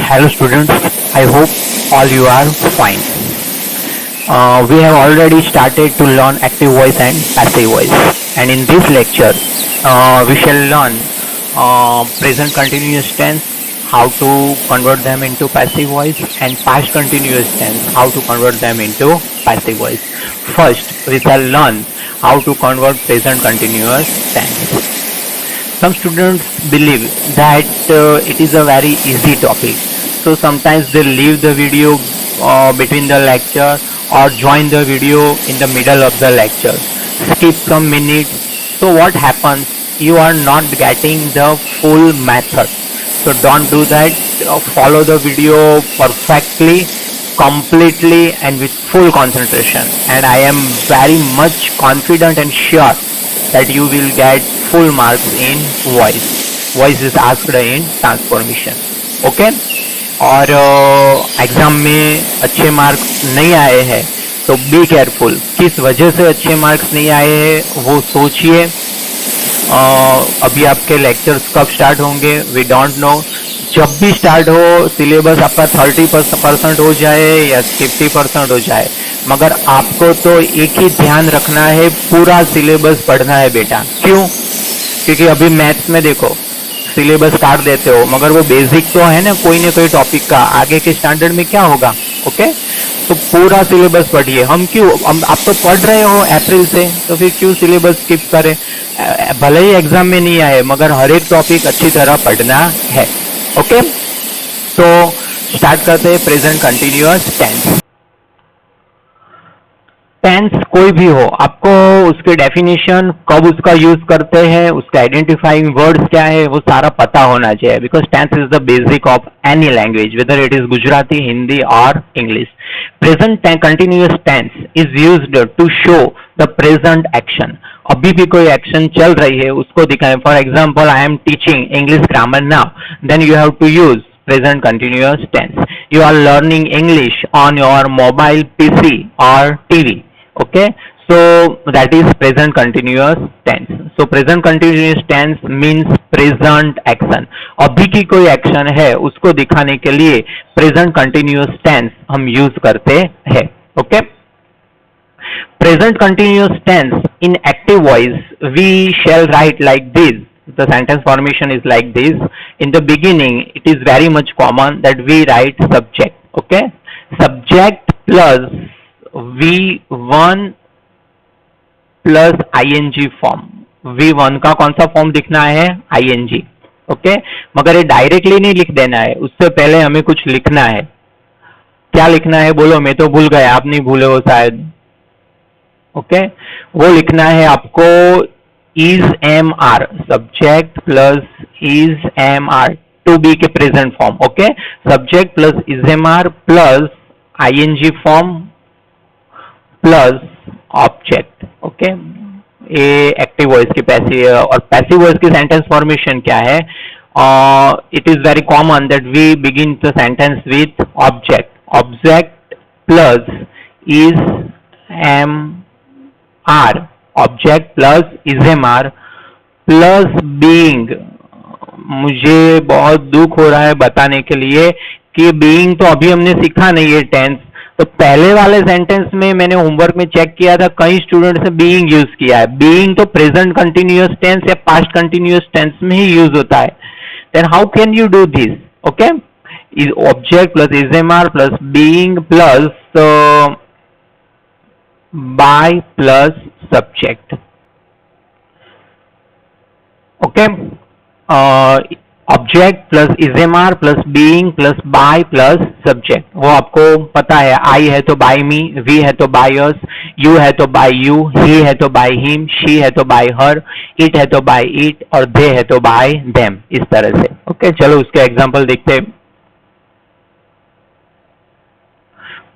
Hello students, I hope all you are fine. We have already started to learn active voice and passive voice, and in this lecture we shall learn present continuous tense, how to convert them into passive voice, and past continuous tense, how to convert them into passive voice. First we shall learn how to convert present continuous tense. Some students believe that it is a very easy topic, so sometimes they leave the video between the lecture or join the video in the middle of the lecture, skip some minutes. So what happens? You are not getting the full method. So don't do that. Follow the video perfectly, completely, and with full concentration. And I am very much confident and sure that you will get full marks in voice. Voice is asked in transformation. Okay? और exam में अच्छे marks नहीं आए हैं तो be careful. किस वजह से अच्छे मार्क्स नहीं आए हैं वो सोचिए. अभी आपके लेक्चर्स कब स्टार्ट होंगे वी डोंट नो. जब भी स्टार्ट हो सिलेबस आपका 30% हो जाए या 50% हो जाए, मगर आपको तो एक ही ध्यान रखना है, पूरा सिलेबस पढ़ना है बेटा. क्यों? क्योंकि अभी मैथ्स में देखो सिलेबस काट देते हो, मगर वो बेसिक तो है ना कोई टॉपिक का. आगे के स्टैंडर्ड में क्या होगा? ओके, तो पूरा सिलेबस पढ़िए. हम आप तो पढ़ रहे हो अप्रैल से, तो फिर क्यों सिलेबस स्किप करें? भले ही एग्जाम में नहीं आए, मगर हर एक टॉपिक अच्छी तरह पढ़ना है. ओके, तो स्टार्ट करते हैं प्रेजेंट कंटिन्यूअस टेंस. टेंस कोई भी हो, आपको उसके डेफिनेशन, कब उसका यूज करते हैं, उसका आइडेंटिफाइंग वर्ड्स क्या है, वो सारा पता होना चाहिए. Because tense is the basic of any language, whether it is Gujarati, Hindi और English. Present continuous tense is used to show the present action. अभी भी कोई एक्शन चल रही है उसको दिखाएं. For example, I am teaching English grammar now, then you have to use present continuous tense. You are learning English on your mobile PC or TV. Okay, so that is present continuous tense. So present continuous tense means present action. अभी की कोई action है उसको दिखाने के लिए present continuous tense हम use करते हैं. Okay, present continuous tense in active voice we shall write like this. The sentence formation is like this. In the beginning, it is very much common that we write subject. Okay, subject plus V1 plus ing form. V1 का कौन सा form दिखना है? ing. Okay, मगर ये directly नहीं लिख देना है, उससे पहले हमें कुछ लिखना है. क्या लिखना है बोलो? मैं तो भूल गया, आप नहीं भूले हो शायद. ओके, वो लिखना है आपको is mr, subject plus is mr, to be के present form. Okay, subject plus is mr plus ing form plus object. Okay, ये एक्टिव वॉइस की पैसिव, और पैसिव वॉइस की सेंटेंस फॉर्मेशन क्या है? It is very common that we begin the sentence with object. Object plus is mr, object plus is am are plus being. मुझे बहुत दुख हो रहा है बताने के लिए कि बीइंग तो अभी हमने सीखा नहीं है टेंस. तो पहले वाले सेंटेंस में मैंने होमवर्क में चेक किया था, कई स्टूडेंट्स ने बीइंग यूज किया है. बीइंग तो प्रेजेंट कंटिन्यूअस टेंस या पास्ट कंटिन्यूअस टेंस में ही यूज होता है. Then how can you do this? Okay, is object plus is am are plus being plus by plus subject. Okay, object plus is mr plus being plus by plus subject. वो आपको पता है. I है तो by me, we है तो by us, you है तो by you, he है तो by him, she है तो by her, it है तो by it, और they है तो by them. इस तरह से. ओके, चलो उसके एग्जाम्पल देखते हैं.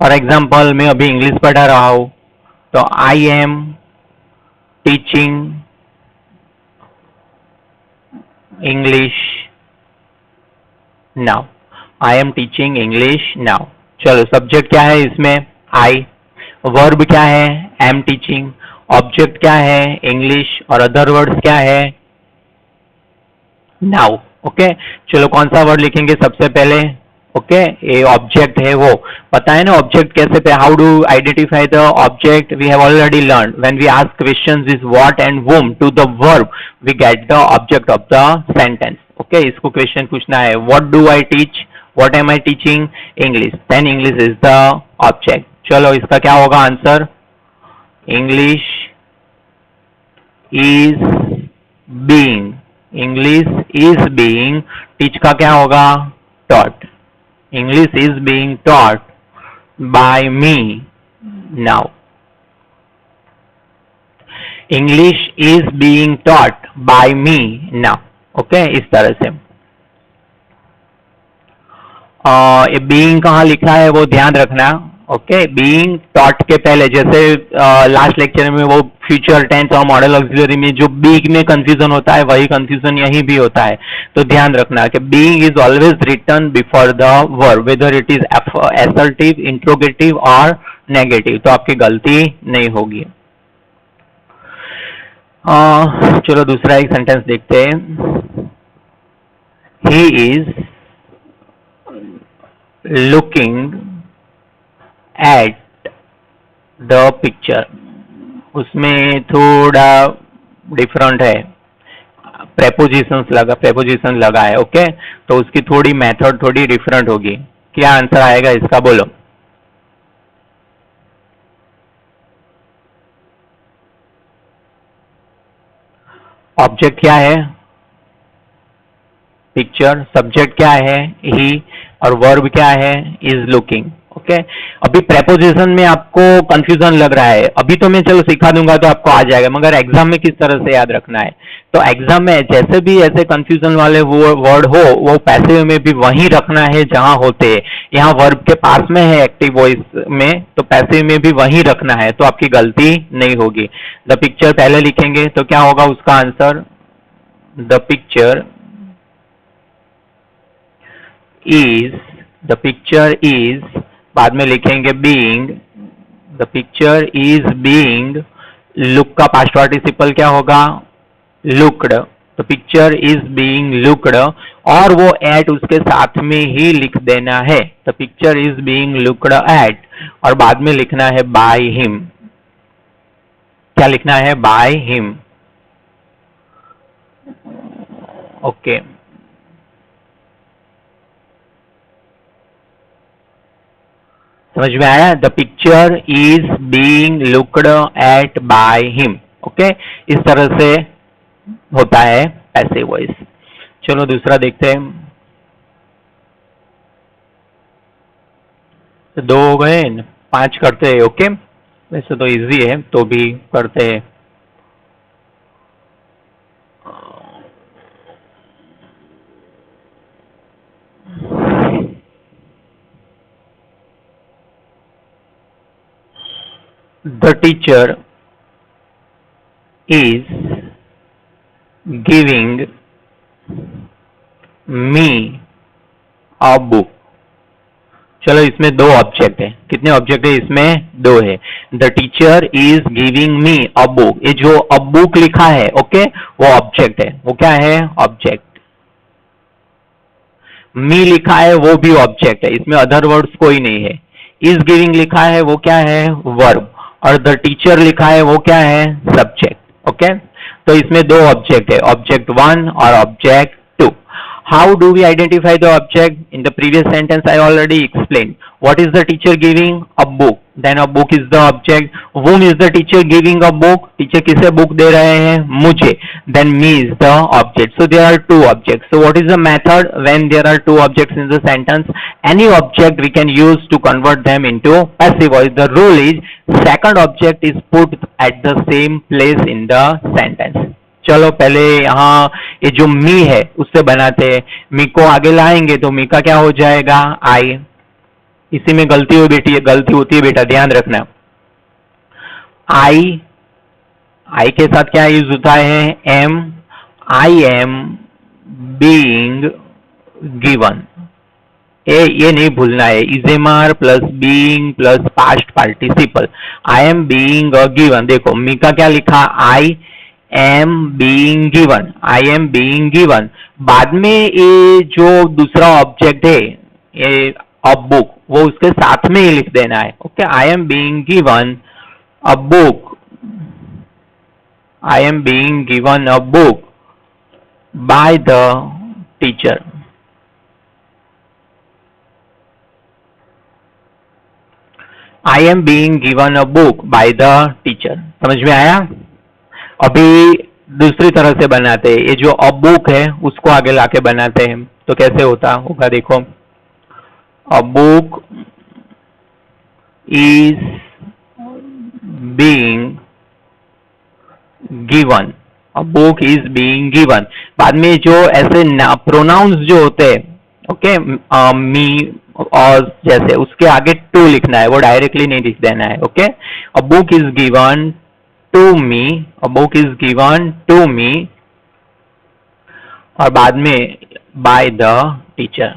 फॉर एग्जाम्पल, मैं अभी इंग्लिश पढ़ा रहा हूं, तो आई am teaching English now. I am teaching English now. चलो, सब्जेक्ट क्या है इसमें? आई. वर्ब क्या है? Am teaching. ऑब्जेक्ट क्या है? इंग्लिश. और अदर वर्ड्स क्या है? नाउ. ओके, चलो कौन सा वर्ड लिखेंगे सबसे पहले? ओके ये ऑब्जेक्ट है, वो पता है ना ऑब्जेक्ट कैसे पे, how do identify the object, we have already learn when we ask questions is what and whom to the verb we get the object of the sentence. Okay इसको question पूछना है, what do I teach, what am I teaching, English, then English is the object. चलो इसका क्या होगा answer, English is being, English is being, teach का क्या होगा, taught, English is being taught by me now, English is being taught by me now। Okay इस तरह से ये being कहाँ लिखा है वो ध्यान रखना। ओके बीइंग टॉट के पहले, जैसे लास्ट लेक्चर में वो फ्यूचर टेंस और मॉडल ऑक्सिलरी में जो बीइंग में कंफ्यूजन होता है वही कंफ्यूजन यहीं भी होता है, तो ध्यान रखना कि being is always written before the verb whether it is assertive, interrogative और नेगेटिव, तो आपकी गलती नहीं होगी। चलो दूसरा एक सेंटेंस देखते हैं, he is looking at the picture, उसमें थोड़ा डिफरेंट है, प्रेपोजिशन लगा है। ओके तो उसकी थोड़ी मेथड थोड़ी डिफरेंट होगी। क्या आंसर आएगा इसका, बोलो। ऑब्जेक्ट क्या है, पिक्चर, सब्जेक्ट क्या है, ही, और वर्ब क्या है, इज लुकिंग। ओके अभी प्रेपोजिशन में आपको कंफ्यूजन लग रहा है, अभी तो मैं चलो सिखा दूंगा तो आपको आ जाएगा, मगर एग्जाम में किस तरह से याद रखना है, तो एग्जाम में जैसे भी ऐसे कंफ्यूजन वाले वर्ड हो वो पैसिव में भी वहीं रखना है जहां होते हैं। यहाँ वर्ब के पास में है एक्टिव वॉइस में, तो पैसिव में भी वहीं रखना है, तो आपकी गलती नहीं होगी। द पिक्चर पहले लिखेंगे तो क्या होगा उसका आंसर, द पिक्चर इज, बाद में लिखेंगे being, the picture is being, look का पास्ट पार्टिसिपल क्या होगा, looked, the picture is being looked, और वो एट उसके साथ में ही लिख देना है, the picture is being looked at, और बाद में लिखना है बाय हिम, क्या लिखना है, बाय हिम। ओके समझ में आया, the picture is being looked at by him. Okay इस तरह से होता है पैसिव वॉइस। चलो दूसरा देखते हैं, तो 2 हो गए, 5 करते हैं। ओके वैसे तो इजी है तो भी करते हैं। The teacher is giving me a book। चलो इसमें 2 ऑब्जेक्ट है, कितने ऑब्जेक्ट है इसमें, 2 है। The teacher is giving me a book, ये जो अ बुक लिखा है ओके वो ऑब्जेक्ट है, वो क्या है, ऑब्जेक्ट। मी लिखा है वो भी ऑब्जेक्ट है, इसमें अदर वर्ड्स कोई नहीं है। इज गिविंग लिखा है वो क्या है, वर्ब, और द टीचर लिखा है वो क्या है, सब्जेक्ट। ओके तो इसमें 2 ऑब्जेक्ट है, ऑब्जेक्ट 1 और object 2। How do we identify the object, in the previous sentence I already explain, what is the teacher giving, a book, then a book is the object. whom is the teacher giving a book, teacher किसे book दे रहे हैं, मुझे, then me is the object, so there are 2 objects। so what is the method when there are 2 objects in the sentence, any object we can use to convert them into passive voice। the rule is second object is put at the same place in the sentence। चलो पहले यहाँ ये जो मी है उससे बनाते हैं, मी को आगे लाएंगे तो मी का क्या हो जाएगा, आई, इसी में गलती होती है बेटा, ध्यान रखना। आई के साथ क्या यूज होता है, am, I am being given, ये नहीं भूलना है, is am are plus being plus past participle, I am being given. देखो मी का क्या लिखा, I am being given, I am being given, बाद में ये जो दूसरा ऑब्जेक्ट है ये अ बुक, वो उसके साथ में ही लिख देना है। Okay, I am being given a book, I am being given a book by the teacher. I am being given a book by the teacher. समझ में आया? अभी दूसरी तरह से बनाते हैं, ये जो अ बुक है उसको आगे लाके बनाते हैं, तो कैसे होता होगा देखो। अ book is being given, a book is being given. बाद में जो ऐसे प्रोनाउंस जो होते हैं, ओके, मी और जैसे उसके आगे टू लिखना है, वो डायरेक्टली नहीं लिख देना है। Okay, a book is given to me, a book is given to me, और बाद में by the teacher.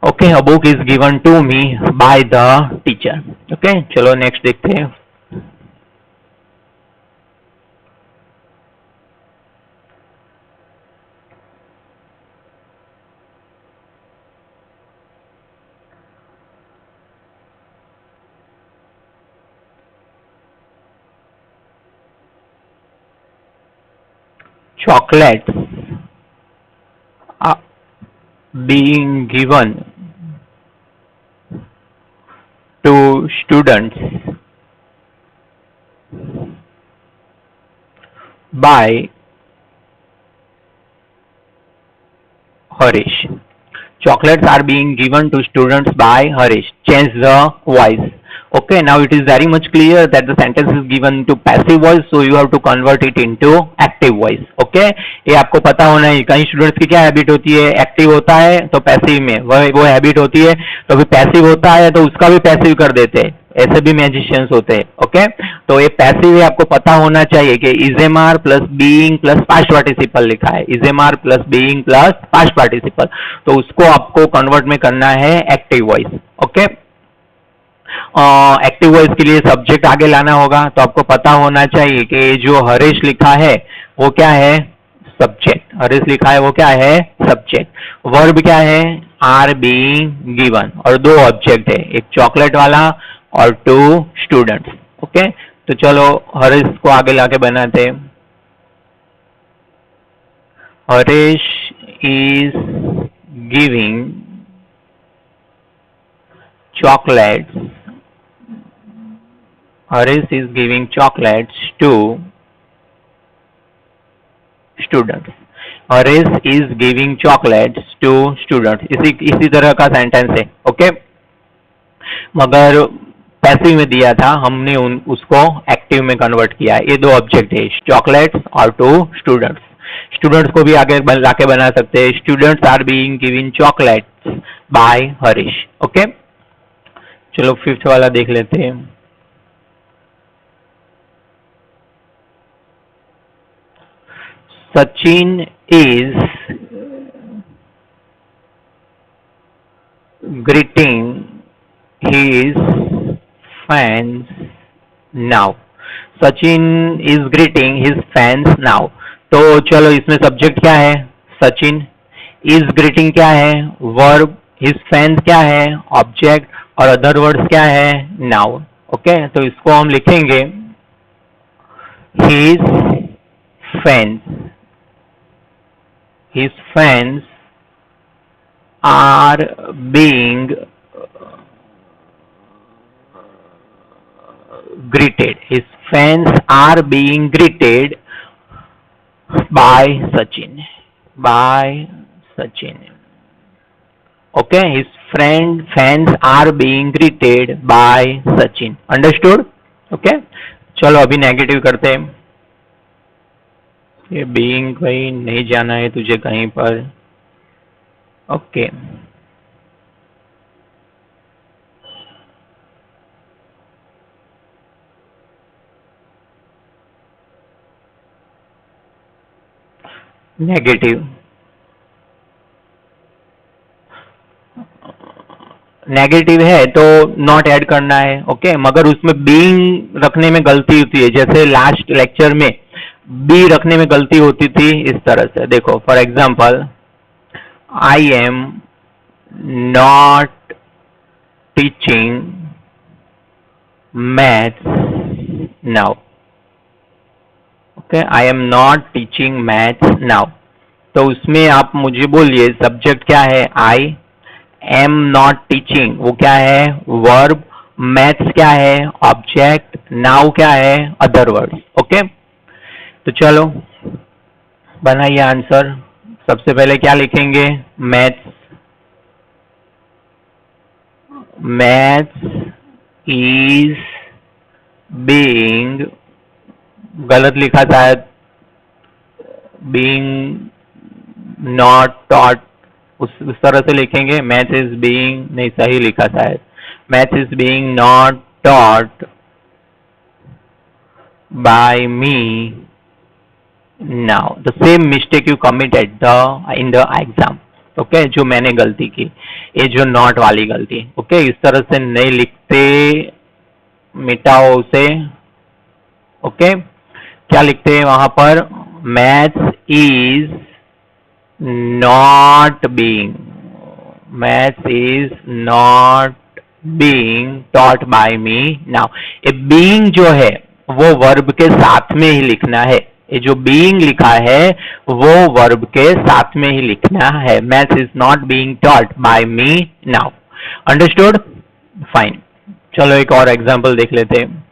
Okay, a book is given to me by the teacher. Okay, चलो नेक्स्ट देखते हैं। Chocolates are being given to students by Harish. Chocolates are being given to students by Harish. Change the voice. Okay, now it is very much clear that the sentence is given to passive voice, so you have to convert it into active voice. Okay, ये आपको पता होना है। कई students की क्या habit होती है, एक्टिव होता है तो पैसिव में वो हैबिट होती है, तो फिर पैसिव होता है तो उसका भी पैसिव कर देते हैं, ऐसे भी मैजिशियंस होते हैं। ओके, तो ये पैसिव है, आपको पता होना चाहिए कि is am are plus being plus past participle लिखा है, is am are plus being plus past participle, तो उसको आपको कन्वर्ट में करना है active voice. Okay, active voice के लिए सब्जेक्ट आगे लाना होगा, तो आपको पता होना चाहिए कि जो हरीश लिखा है वो क्या है, सब्जेक्ट। हरीश लिखा है वो क्या है, सब्जेक्ट। वर्ब क्या है, आर बीइंग गिवन, और दो ऑब्जेक्ट है, एक चॉकलेट वाला और टू स्टूडेंट्स। ओके, तो चलो हरीश को आगे लाके बनाते हैं। Harish is giving chocolates, Harish is giving chocolates to students. Harish is giving chocolates to students. इसी तरह का सेंटेंस है। ओके, मगर पैसिव में दिया था, हमने उसको एक्टिव में कन्वर्ट किया। ये दो ऑब्जेक्ट है, चॉकलेट्स और टू स्टूडेंट्स। स्टूडेंट्स को भी आगे लाके बना सकते हैं, students are being given chocolates by Harish. Okay, चलो फिफ्थ वाला देख लेते हैं। Sachin is greeting his fans now. Sachin is greeting his fans now. तो चलो इसमें सब्जेक्ट क्या है, सचिन, is greeting क्या है, वर्ब, his fans क्या है, ऑब्जेक्ट, और अदर वर्ड्स क्या है, नाउ। ओके, तो इसको हम लिखेंगे his fans are being greeted. His fans are being greeted by Sachin. Okay, his fans are being greeted by Sachin. Understood? Okay, चलो अभी नेगेटिव करते हैं। ये बीइंग भाई नहीं जाना है तुझे कहीं पर। ओके, नेगेटिव है तो नॉट ऐड करना है। ओके, मगर उसमें बीइंग रखने में गलती होती है, जैसे लास्ट लेक्चर में बी रखने में गलती होती थी। इस तरह से देखो, for example I am not teaching maths now. Okay, I am not teaching maths now. तो उसमें आप मुझे बोलिए सब्जेक्ट क्या है, आई एम नॉट टीचिंग, वो क्या है, वर्ब, मैथ्स क्या है, ऑब्जेक्ट, नाउ क्या है, अदर वर्ड्स। ओके, तो चलो बनाइए आंसर। सबसे पहले क्या लिखेंगे, मैथ्स, मैथ्स इज बीइंग, गलत लिखा शायद, बीइंग नॉट टॉट, उस तरह से लिखेंगे। मैथ इज बीइंग, नहीं सही लिखा शायद, math is being not taught by me now, the same mistake you committed in the exam. Okay, जो मैंने गलती की, ये जो नॉट वाली गलती। ओके, इस तरह से नहीं लिखते, मिटाओ उसे। ओके, क्या लिखते हैं वहां पर, maths is not being, maths is not being taught by me now. ये बीइंग जो है वो वर्ब के साथ में ही लिखना है, ये जो बीइंग लिखा है वो वर्ब के साथ में ही लिखना है। Maths is not being taught by me now. Understood, fine. चलो एक और एग्जांपल देख लेते हैं।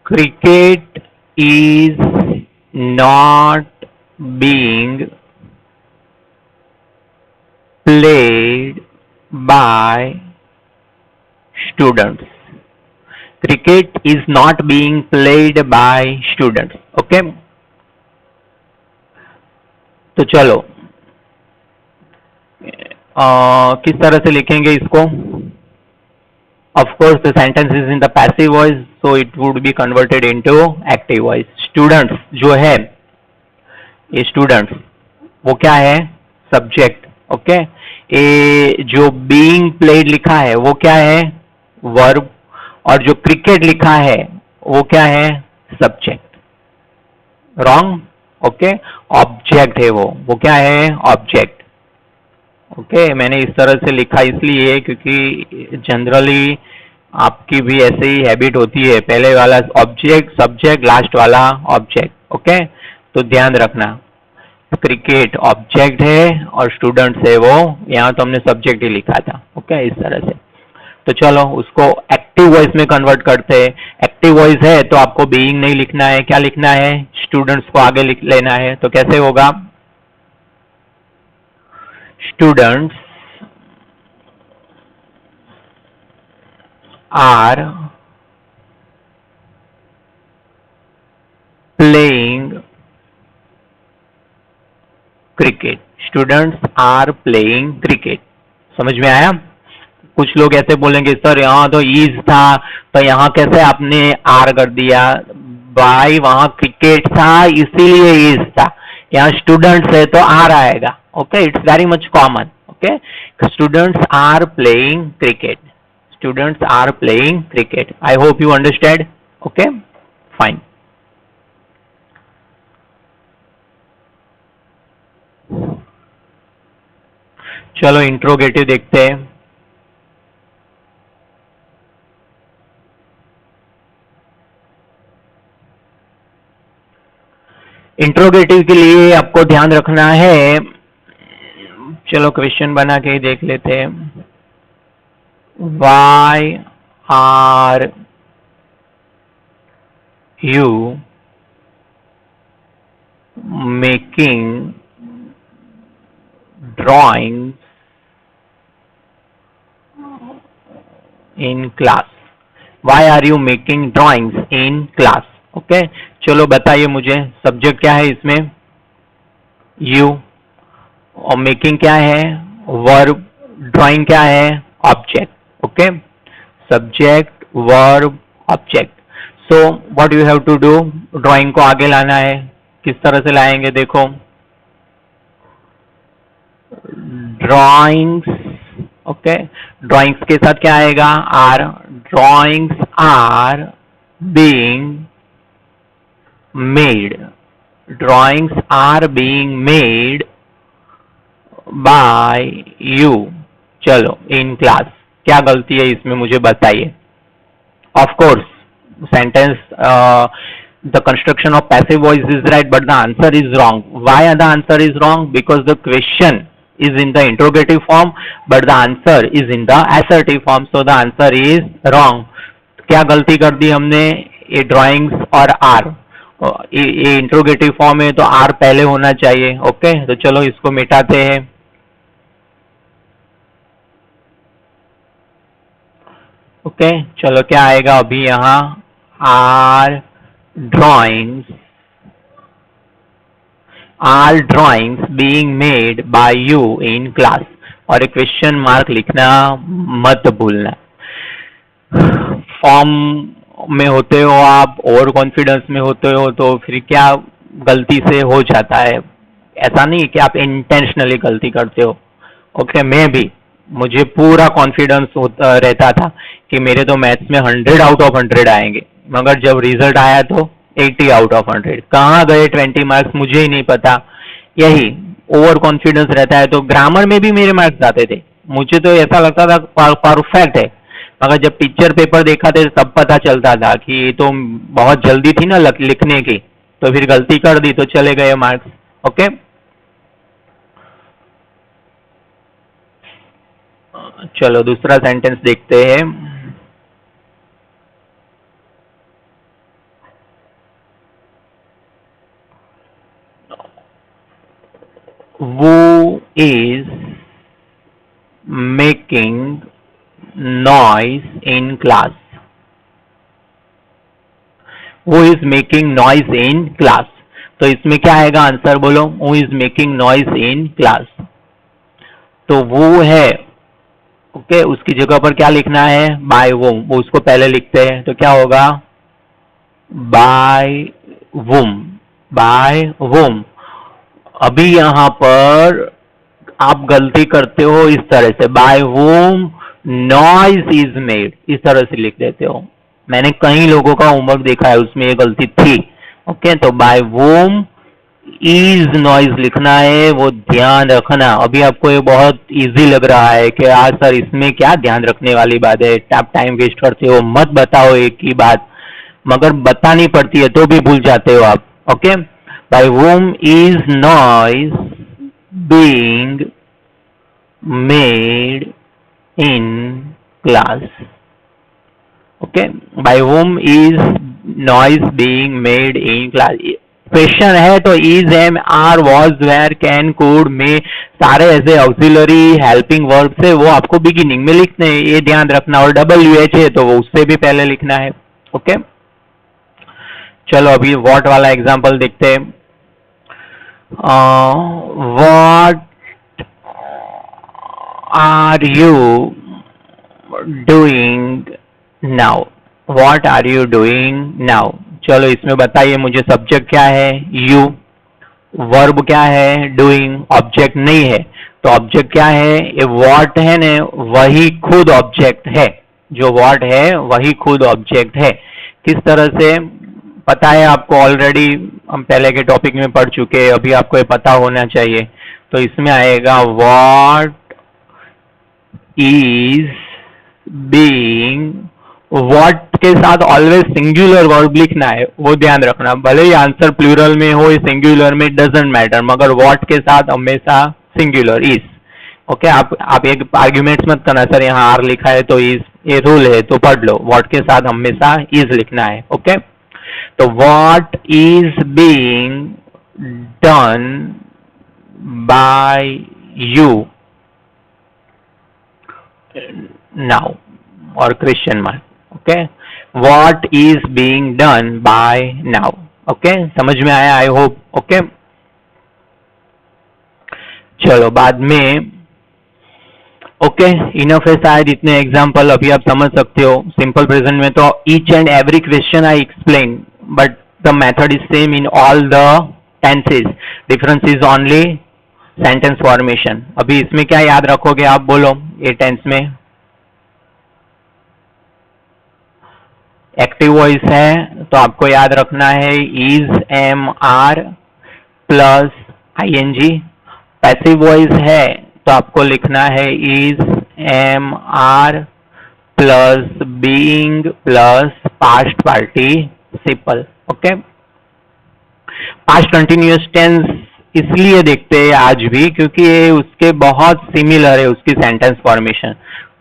Cricket is not being played by students. Cricket is not being played by students. Okay? तो चलो किस तरह से लिखेंगे इसको। Of course, the sentence is in the passive voice, so it would be converted into active voice. Students जो है, ये students वो क्या है, subject. ओके, ये जो being played लिखा है वो क्या है, verb, और जो cricket लिखा है वो क्या है, subject. Wrong. ओके, object है वो क्या है, object. ओके, मैंने इस तरह से लिखा इसलिए क्योंकि जनरली आपकी भी ऐसे ही हैबिट होती है, पहले वाला ऑब्जेक्ट, सब्जेक्ट, लास्ट वाला ऑब्जेक्ट। ओके, तो ध्यान रखना, क्रिकेट ऑब्जेक्ट है और स्टूडेंट्स है वो, यहाँ तो हमने सब्जेक्ट ही लिखा था। ओके, इस तरह से। तो चलो उसको एक्टिव वॉइस में कन्वर्ट करते हैं। एक्टिव वॉइस है तो आपको बीइंग नहीं लिखना है, क्या लिखना है, स्टूडेंट्स को आगे लिख लेना है। तो कैसे होगा, students are playing cricket. Students are playing cricket. समझ में आया। कुछ लोग ऐसे बोलेंगे सर यहाँ तो इज था तो यहाँ कैसे आपने आर कर दिया, भाई वहां क्रिकेट था इसीलिए इज था, यहाँ स्टूडेंट्स है तो आर आएगा। Okay, it's very much common. Okay, students are playing cricket, students are playing cricket. I hope you understand. Okay, fine. चलो इंट्रोगेटिव देखते हैं। इंट्रोगेटिव के लिए आपको ध्यान रखना है, चलो क्वेश्चन बना के देख लेते हैं। Why are you making drawing in class, why are you making drawings in class. Okay, चलो बताइए मुझे, सब्जेक्ट क्या है इसमें, यू, और मेकिंग क्या है, वर्ब, ड्राइंग क्या है, object. Okay, subject, verb, object. So what you have to do, drawing को आगे लाना है, किस तरह से लाएंगे देखो, ड्राइंग्स, ओके, ड्राइंग्स के साथ क्या आएगा, are, drawings are being made, drawings are being made by you. चलो इन क्लास, क्या गलती है इसमें मुझे बताइए। Of course sentence, the construction of passive voice is right, but the answer is wrong. Why the answer is wrong? Because the question is in the interrogative form, but the answer is in the assertive form, so the answer is wrong. क्या गलती कर दी हमने, ये drawings और are, ये interrogative form है तो are पहले होना चाहिए। ओके, तो चलो इसको मिटाते हैं। ओके, चलो क्या आएगा अभी यहाँ, are drawings being made by you in class, और एक क्वेश्चन मार्क लिखना मत भूलना। फॉर्म में होते हो आप, ओवर कॉन्फिडेंस में होते हो, तो फिर क्या गलती से हो जाता है, ऐसा नहीं कि आप इंटेंशनली गलती करते हो। ओके, मैं भी, मुझे पूरा कॉन्फिडेंस रहता था कि मेरे तो मैथ्स में 100 आउट ऑफ 100 आएंगे, मगर जब रिजल्ट आया तो 80 आउट ऑफ 100। कहाँ गए 20 मार्क्स मुझे ही नहीं पता। यही ओवर कॉन्फिडेंस रहता है, तो ग्रामर में भी मेरे मार्क्स आते थे, मुझे तो ऐसा लगता था परफेक्ट है, मगर जब टीचर पेपर देखा थे तब पता चलता था कि ये तो बहुत जल्दी थी ना लिखने की, तो फिर गलती कर दी तो चले गए मार्क्स। ओके, चलो दूसरा सेंटेंस देखते हैं। Who is making noise in class? Who is making noise in class? तो इसमें क्या आएगा आंसर, बोलो। Who is making noise in class? तो वो है, ओके, उसकी जगह पर क्या लिखना है, बाय वोम, वो उसको पहले लिखते हैं, तो क्या होगा, बाय वोम, बाय वोम। अभी यहां पर आप गलती करते हो इस तरह से, बाय वोम नॉइज इज मेड, इस तरह से लिख देते हो। मैंने कई लोगों का होमवर्क देखा है, उसमें ये गलती थी। ओके, तो बाय वोम इज नॉइज लिखना है, वो ध्यान रखना। अभी आपको ये बहुत इजी लग रहा है कि आज सर इसमें क्या ध्यान रखने वाली बात है, आप टाइम वेस्ट करते हो, मत बताओ एक ही बात, मगर बतानी पड़ती है तो भी भूल जाते हो आप। Okay, by whom is noise being made in class? Okay, by whom is noise being made in class? Question है तो is, am, are, was, where, can, could, may, सारे ऐसे ऑक्सिलरी हेल्पिंग वर्ब्स है, वो आपको बिगिनिंग में लिखने हैं, ये ध्यान रखना। और WH है तो वो उससे भी पहले लिखना है। ओके, चलो अभी व्हाट वाला एग्जांपल देखते हैं। What are you doing now? What are you doing now? चलो इसमें बताइए मुझे, सब्जेक्ट क्या है, you, वर्ब क्या है, डूइंग, ऑब्जेक्ट नहीं है, तो ऑब्जेक्ट क्या है, ये what है ना, वही खुद ऑब्जेक्ट है, जो what है वही खुद ऑब्जेक्ट है। किस तरह से पता है आपको, ऑलरेडी हम पहले के टॉपिक में पढ़ चुके हैं, अभी आपको ये पता होना चाहिए। तो इसमें आएगा what is being, what के साथ ऑलवेज सिंगुलर वर्ब लिखना है, वो ध्यान रखना। भले ही आंसर प्लूरल में हो या सिंगुलर में, डजंट मैटर, मगर what के साथ हमेशा सिंगुलर इज। ओके, आप एक आर्ग्यूमेंट्स मत करना, सर यहाँ आर लिखा है तो इज, ये रूल है तो पढ़ लो, what के साथ हमेशा इज लिखना है। ओके, तो what is being done by you now, और question mark. Okay, what is being done by now? Okay, समझ में आया आई होप। ओके, चलो बाद में, ओके, इनफ है शायद इतने एग्जाम्पल अभी आप समझ सकते हो। सिंपल प्रेजेंट में तो each and every question I explain, but the method is same in all the tenses, difference is only sentence formation. अभी इसमें क्या याद रखोगे आप बोलो, ये टेंस में एक्टिव वॉइस है तो आपको याद रखना है is, am, are plus ING. Passive voice है तो आपको लिखना है is, am, are plus being plus past participle. Okay, past continuous tense इसलिए देखते हैं आज भी क्योंकि ये उसके बहुत सिमिलर है, उसकी सेंटेंस फॉर्मेशन,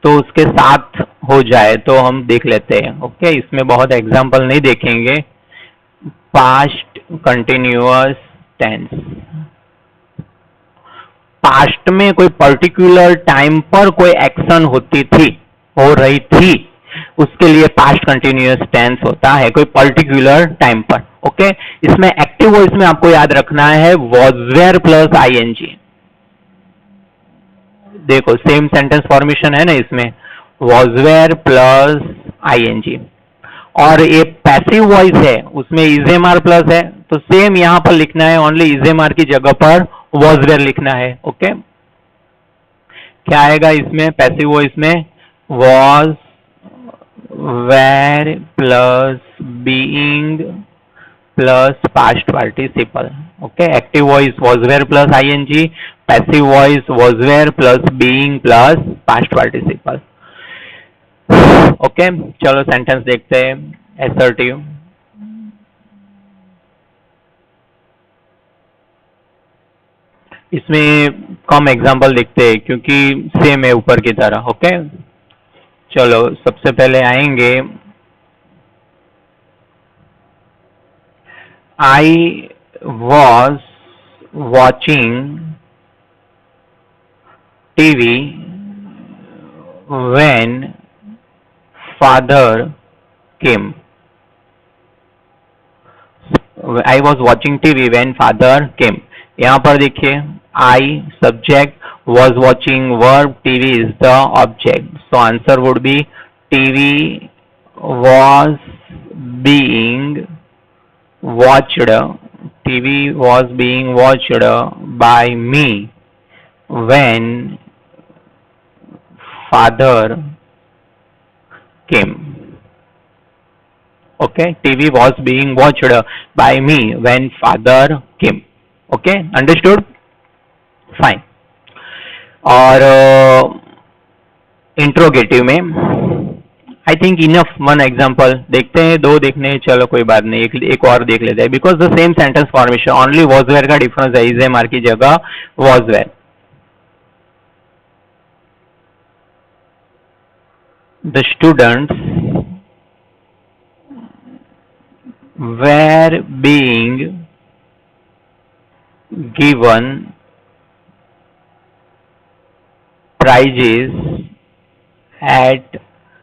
तो उसके साथ हो जाए तो हम देख लेते हैं। ओके, इसमें बहुत एग्जांपल नहीं देखेंगे। पास्ट कंटिन्यूअस टेंस, पास्ट में कोई पर्टिकुलर टाइम पर कोई एक्शन होती थी, हो रही थी, उसके लिए पास्ट कंटिन्यूअस टेंस होता है, कोई पर्टिकुलर टाइम पर। ओके, इसमें एक्टिव वॉइस में आपको याद रखना है वॉज वेयर प्लस आईएनजी। देखो सेम सेंटेंस फॉर्मेशन है ना इसमें, वॉज वेयर प्लस आईएनजी। और ये पैसिव वॉइस है, उसमें इजेमार प्लस है, तो सेम यहां पर लिखना है, ओनली इजेमार की जगह पर वॉज वेयर लिखना है। ओके, क्या आएगा इसमें पैसिव वॉइस में, was were plus being plus past participle. Okay, active voice was were plus ING, passive voice was were plus being plus past participle. Okay, चलो सेंटेंस देखते हैं। एसर्टिव, इसमें कम एग्जांपल देखते हैं क्योंकि सेम है ऊपर की तरह। ओके, चलो सबसे पहले आएंगे, I was watching TV when father came. I was watching TV when father came, यहां पर देखिए I subject, was watching verb, TV is the object, so answer would be TV was being watched, TV was being watched by me when father came. Okay, TV was being watched by me when father came. Okay, understood? Fine. और interrogative में I think enough, one example देखते हैं, दो देखने चलो कोई बात नहीं, एक और देख लेते हैं, because the same sentence formation, only was were का डिफरेंस है, इज एम आर की जगह was were. The students were being given prizes at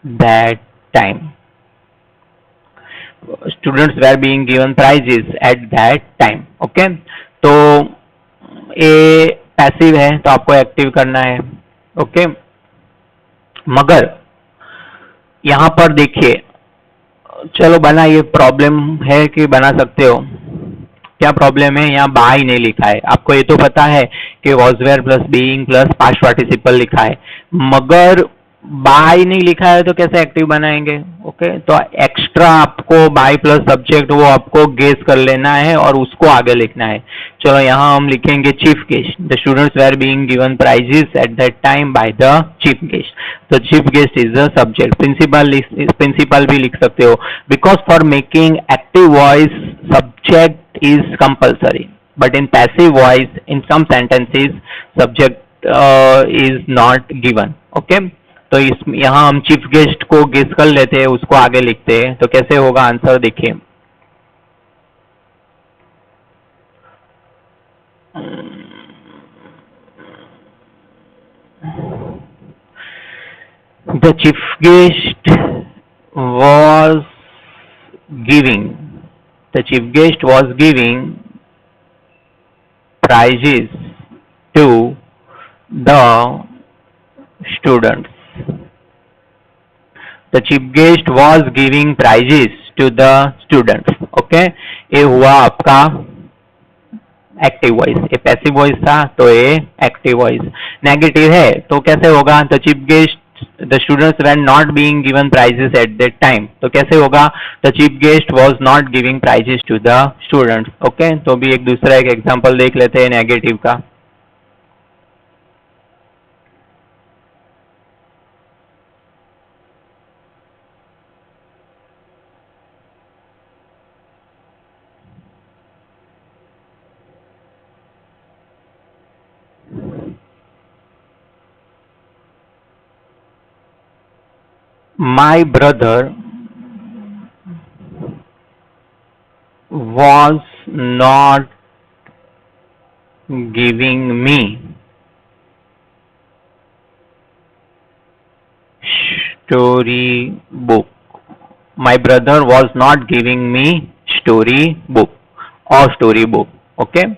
that time. Students were being given prizes at that time. Okay, तो ये passive है तो आपको active करना है। ओके, मगर यहां पर देखिए, चलो बना, ये प्रॉब्लम है कि बना सकते हो, क्या प्रॉब्लम है, यहाँ बाय नहीं लिखा है। आपको ये तो पता है कि was were plus being plus past participle लिखा है, मगर बाय नहीं लिखा है तो कैसे एक्टिव बनाएंगे। ओके, तो एक्स्ट्रा आपको बाय प्लस सब्जेक्ट वो आपको गेस कर लेना है और उसको आगे लिखना है। चलो यहाँ हम लिखेंगे chief guest, the students were being given prizes at that time by the chief guest, तो chief guest is the subject. Principal भी लिख सकते हो, because for making active voice subject is compulsory, but in passive voice in some sentences subject is not given. Okay, तो इस यहाँ हम chief guest को गेस कर लेते हैं, उसको आगे लिखते हैं, तो कैसे होगा आंसर देखिए। The chief guest was giving, the chief guest was giving prizes to the students. The chief guest was giving prizes to the students. Okay, ये हुआ आपका एक्टिव वॉइस, ये पैसिव वॉइस था तो ये एक्टिव वॉइस। नेगेटिव है तो कैसे होगा, the chief guest the students were not being given prizes at that time, तो कैसे होगा, the chief guest was not giving prizes to the students. Okay, तो भी एक दूसरा एक एग्जांपल देख लेते हैं नेगेटिव का। My brother was not giving me story book. My brother was not giving me story book और story book. ओके,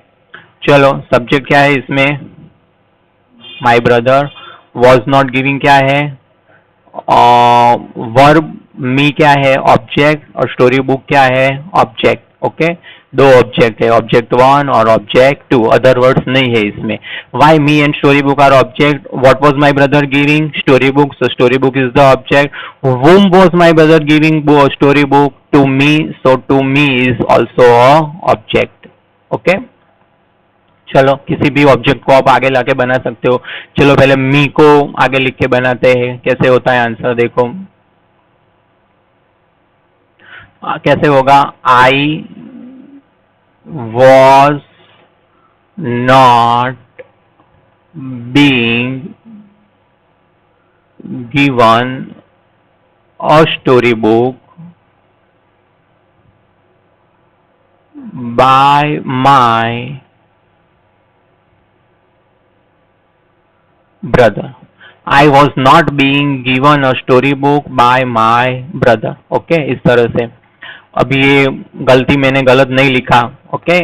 चलो सब्जेक्ट क्या है इसमें, my brother, was not giving क्या है, वर्ब, मी क्या है ऑब्जेक्ट, और स्टोरी बुक क्या है ऑब्जेक्ट। ओके, दो ऑब्जेक्ट है, ऑब्जेक्ट वन और ऑब्जेक्ट टू, अदर वर्ड्स नहीं है इसमें। Why me and story book are object, what was my brother giving story book, so story book is the object. whom was my brother giving story book, to me, so to me is also a object। Okay, चलो किसी भी object को आप आगे लाके बना सकते हो। चलो पहले मी को आगे लिख के बनाते हैं, कैसे होता है आंसर देखो। कैसे होगा, I was not being given a story book by my brother. I was not being given a story book by my brother. Okay, इस तरह से। अब ये गलती मैंने गलत नहीं लिखा। ओके,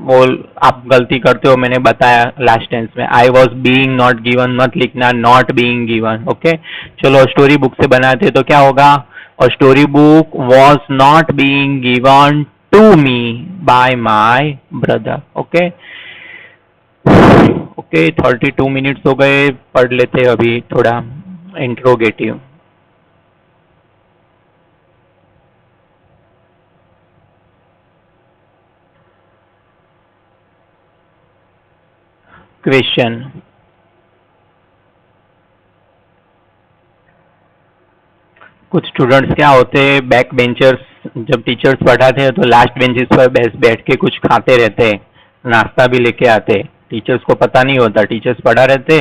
वो आप गलती करते हो, मैंने बताया लास्ट टेंस में। I was being not given मत लिखना, नॉट बीइंग गिवन। ओके, चलो स्टोरी बुक से बनाते तो क्या होगा, और story book was not being given to me by my brother. Okay okay, 32 minutes हो गए, पढ़ लेते अभी थोड़ा इंट्रोगेटिव। क्वेश्चन, कुछ स्टूडेंट्स क्या होते हैं, बैक बेंचर्स, जब टीचर्स पढ़ाते हैं तो लास्ट बेंचेस पर बैठ के कुछ खाते रहते हैं, नाश्ता भी लेके आते, टीचर्स को पता नहीं होता, टीचर्स पढ़ा रहते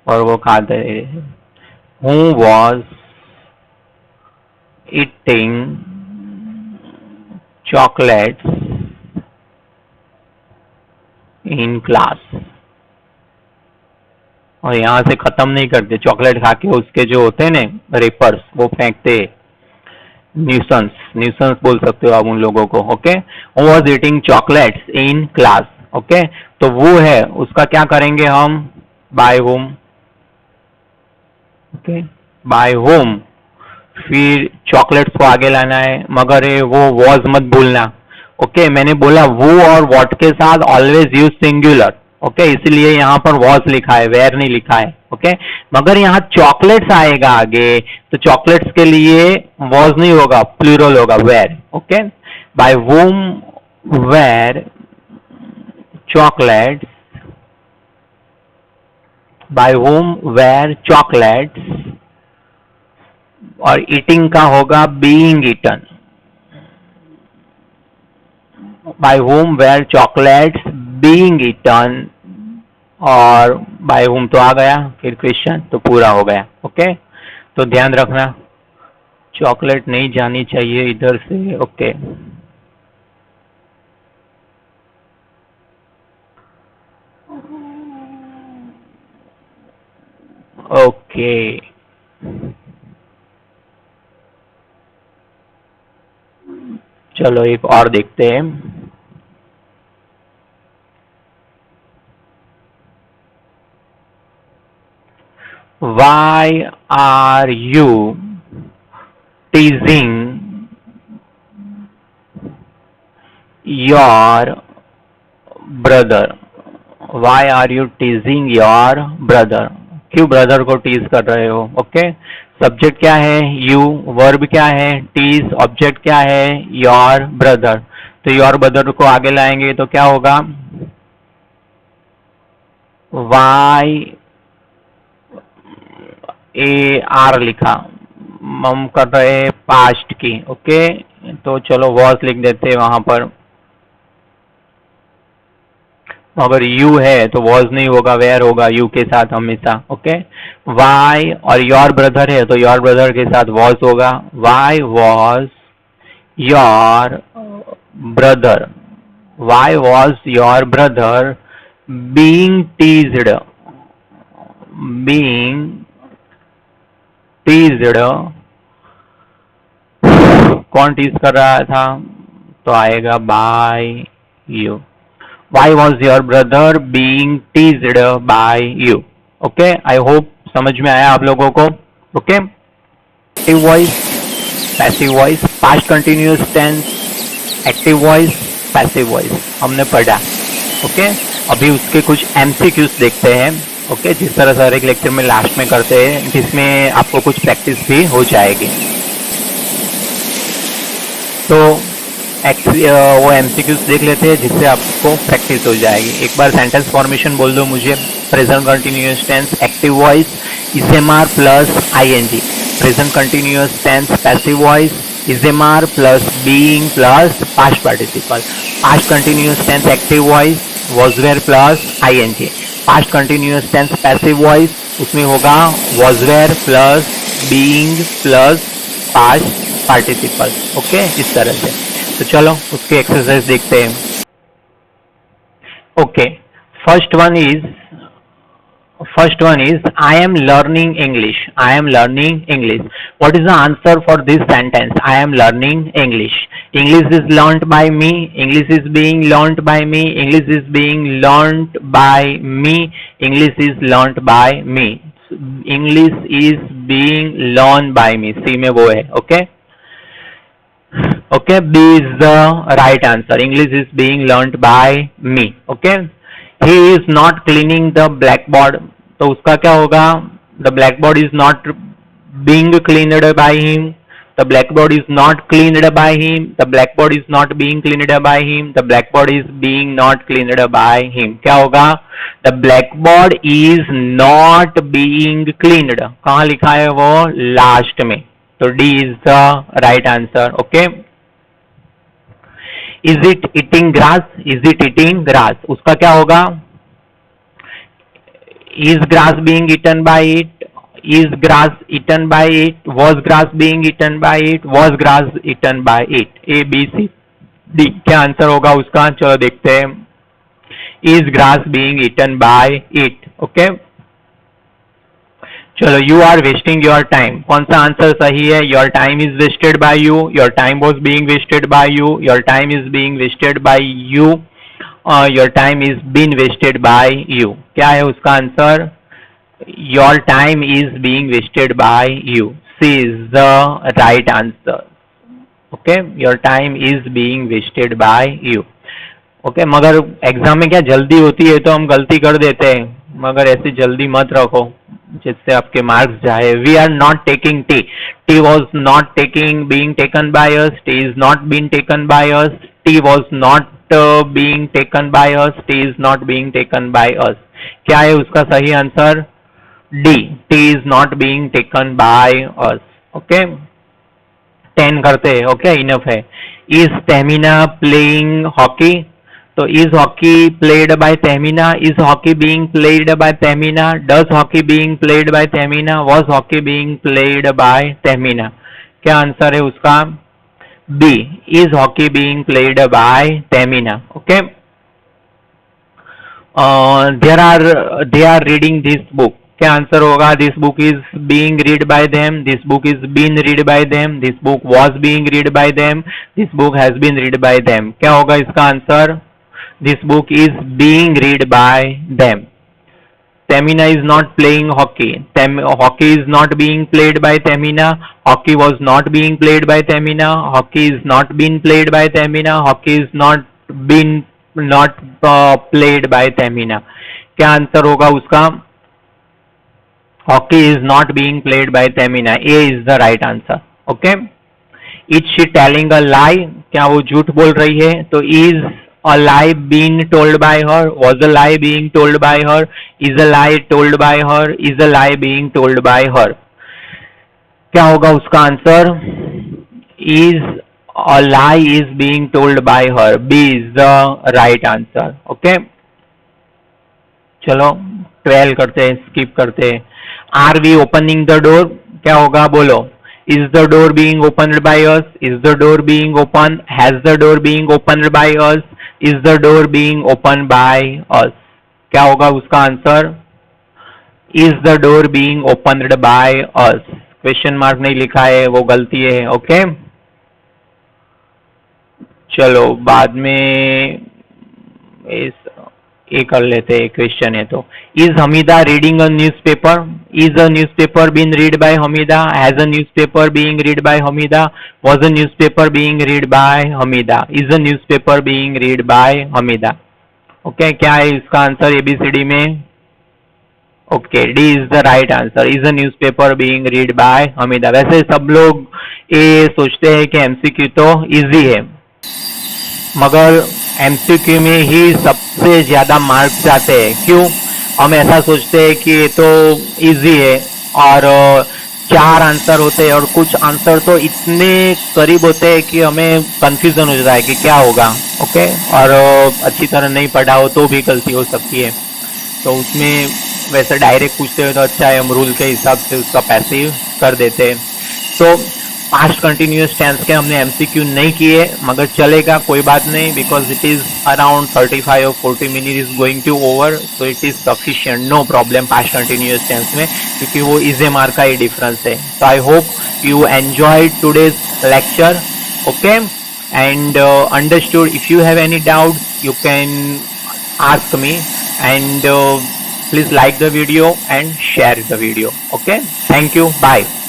और वो खाते। Who was eating chocolates in class, और यहाँ से खत्म नहीं करते, चॉकलेट खा के उसके जो होते हैं ना रेपर्स वो फेंकते, न्यूसेंस, न्यूसेंस बोल सकते हो आप उन लोगों को। Okay, who was eating chocolates in class. Okay, तो वो है उसका क्या करेंगे हम, by whom. Okay, by whom, फिर चॉकलेट्स को आगे लाना है, मगर वो वॉज मत भूलना। ओके, मैंने बोला वो और व्हाट के साथ ऑलवेज यूज सिंगुलर। ओके, इसलिए यहाँ पर वॉज लिखा है, वेयर नहीं लिखा है। ओके, मगर यहाँ चॉकलेट्स आएगा आगे तो चॉकलेट्स के लिए वॉज नहीं होगा, प्लूरल होगा, were. Okay, by whom were chocolates, by whom were chocolates, और ईटिंग का होगा being eaten, by whom were chocolates being eaten, और by whom तो आ गया, फिर क्वेश्चन तो पूरा हो गया। ओके, तो ध्यान रखना चॉकलेट नहीं जानी चाहिए इधर से। ओके, ओके, चलो एक और देखते हैं। Why are you teasing your brother, why are you teasing your brother, क्यों ब्रदर को टीज कर रहे हो। ओके, सब्जेक्ट क्या है यू, वर्ब क्या है टीज, ऑब्जेक्ट क्या है योर ब्रदर। तो योर ब्रदर को आगे लाएंगे तो क्या होगा, वाई ए आर लिखा, हम कर रहे पास्ट की। ओके, तो चलो वॉज लिख देते हैं वहां पर, अगर यू है तो वॉज नहीं होगा, वेयर होगा यू के साथ हमेशा। ओके, वाई और योर ब्रदर है तो योर ब्रदर के साथ वॉज होगा, why was your brother, why was your brother being teased, being teased, कौन टीज कर रहा था, तो आएगा by you. Why was your brother being teased by you? Okay, I hope समझ में आया आप लोगों को। Okay, active voice, passive voice, past continuous tense, active voice, passive voice हमने पढ़ा। Okay, अभी उसके कुछ MCQs देखते हैं। Okay, जिस तरह से हर एक लेक्चर में लास्ट में करते हैं, जिसमें आपको कुछ प्रैक्टिस भी हो जाएगी। तो वो एमसीक्यूज देख लेते हैं जिससे आपको प्रैक्टिस हो जाएगी। एक बार सेंटेंस फॉर्मेशन बोल दो मुझे, present continuous tense active voice is am are plus ING, present continuous tense passive voice is am are plus being plus past participle, past continuous tense active voice was were plus ING, past continuous tense passive voice उसमें होगा was were plus being plus past participle. Okay, इस तरह से। तो चलो उसके exercise देखते हैं। Okay, first one is I am learning English, I am learning English. What is the answer for this sentence, I am learning English. English is learned by me, English is being learned by me, English is being learned by me, English is learned by me, English is being learn by me, C में वो है। Okay, okay, B is the right answer, English is being learnt by me। okay, he is not cleaning the blackboard, तो उसका क्या होगा, the blackboard is not being cleaned by him, the blackboard is not cleaned by him, the blackboard is not being cleaned by him, the blackboard is being not cleaned by him। क्या होगा, the blackboard is not being cleaned, कहाँ लिखा है वो, last में, तो D is the right answer। okay, is it eating grass, is it eating grass, उसका क्या होगा, is grass being eaten by it, is grass eaten by it, was grass being eaten by it, was grass eaten by it, A B C D क्या answer होगा उसका, चलो देखते हैं। is grass being eaten by it। okay, चलो, you are wasting your time, कौन सा answer सही है, your time is wasted by you, your time was being wasted by you, your time is being wasted by you, your time is been wasted by you, क्या है उसका answer, your time is being wasted by you, C is the right answer. Okay, your time is being wasted by you. Okay, मगर exam में क्या जल्दी होती है तो हम गलती कर देते हैं, मगर ऐसी जल्दी मत रखो जिससे आपके मार्क्स जाए। We are not taking tea, tea was not taking being taken by us, tea is not being taken by us, tea was not being taken by us, tea is not being taken by us, क्या है उसका सही answer, D, tea is not being taken by us. Okay, 10 करते हैं। Okay, enough है। Is Tahmina playing hockey, तो is hockey played by Tahmina, is hockey being played by Tahmina, does hockey being played by Tahmina, was hockey being played by Tahmina, क्या answer है उसका, B, is hockey being played by Tahmina. Okay, they are reading this book, क्या answer होगा, this book is being read by them, this book is been read by them, this book was being read by them, this book has been read by them, क्या होगा इसका answer, this book is being read by them। Tamina is not playing hockey, hockey is not being played by Tamina, hockey was not being played by Tamina, hockey is not been played by Tamina, hockey is not been not played by Tehmina. क्या answer होगा उसका? Hockey is not being played by Tehmina. A is the right answer. Okay. Is she telling a lie? क्या वो झूठ बोल रही है? तो is a lie being told by her? Was a lie being told by her? Is a lie told by her? Is a lie being told by her? क्या होगा उसका answer? Is a lie is being told by her. B is the right answer. Okay. चलो 12 करते हैं, skip करते हैं। Are we opening the door? क्या होगा बोलो? Is the door being opened by us? Is the door being open? Has the door being opened by us? Is the door being open by us? क्या होगा उसका answer? Is the door being opened by us. Question mark नहीं लिखा है, वो गलती है। Okay. चलो बाद में इस ये कर लेते हैं, क्वेश्चन है तो। Is Hamida reading a newspaper? Is a newspaper being read bye Hamida? Has a newspaper being read bye Hamida? Was a newspaper being read bye Hamida? Is a newspaper being read bye Hamida? Okay. क्या है इसका आंसर एबीसीडी में? Okay, D is the right answer. Is a newspaper being read bye Hamida. वैसे सब लोग ये सोचते हैं कि एमसीक्यू तो इजी है, मगर एमसीक्यू में ही सबसे ज्यादा मार्क्स जाते हैं। क्यों? हम ऐसा सोचते हैं कि ये तो इजी है और 4 आंसर होते हैं और कुछ आंसर तो इतने करीब होते हैं कि हमें कंफ्यूजन हो जाता है कि क्या होगा। ओके। और अच्छी तरह नहीं पढ़ा हो तो भी गलती हो सकती है, तो उसमें वैसे डायरेक्ट पूछते हुए तो अच्छा है, हम रूल के हिसाब से उसका पैसिव कर देते हैं। तो पास्ट कंटिन्यूअस टेंस के हमने एमसीक्यू नहीं किए, मगर चलेगा, कोई बात नहीं, बिकॉज इट इज अराउंड 35 और 40 minute is going to over, so it is sufficient, no problem past continuous tense में, क्योंकि वो इज ए मार्क का ही डिफरेंस है। तो आई hope you enjoyed today's lecture. Okay, and understood. If you have any doubt, you can ask me, and please like the video and share the video. Okay, thank you, bye.